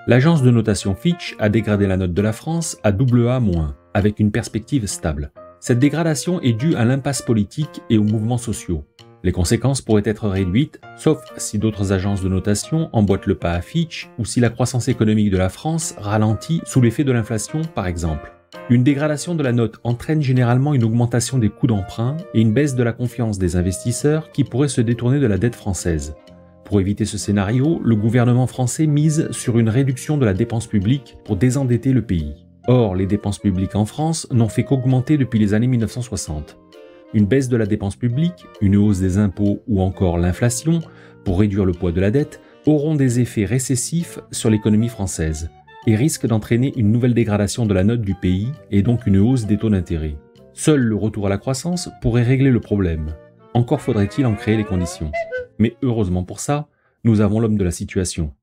L'agence de notation Fitch a dégradé la note de la France à AA-, avec une perspective stable. Cette dégradation est due à l'impasse politique et aux mouvements sociaux. Les conséquences pourraient être réduites, sauf si d'autres agences de notation emboîtent le pas à Fitch ou si la croissance économique de la France ralentit sous l'effet de l'inflation, par exemple. Une dégradation de la note entraîne généralement une augmentation des coûts d'emprunt et une baisse de la confiance des investisseurs qui pourraient se détourner de la dette française. Pour éviter ce scénario, le gouvernement français mise sur une réduction de la dépense publique pour désendetter le pays. Or, les dépenses publiques en France n'ont fait qu'augmenter depuis les années 1960. Une baisse de la dépense publique, une hausse des impôts ou encore l'inflation, pour réduire le poids de la dette, auront des effets récessifs sur l'économie française et risquent d'entraîner une nouvelle dégradation de la note du pays et donc une hausse des taux d'intérêt. Seul le retour à la croissance pourrait régler le problème. Encore faudrait-il en créer les conditions. Mais heureusement pour ça, nous avons l'homme de la situation.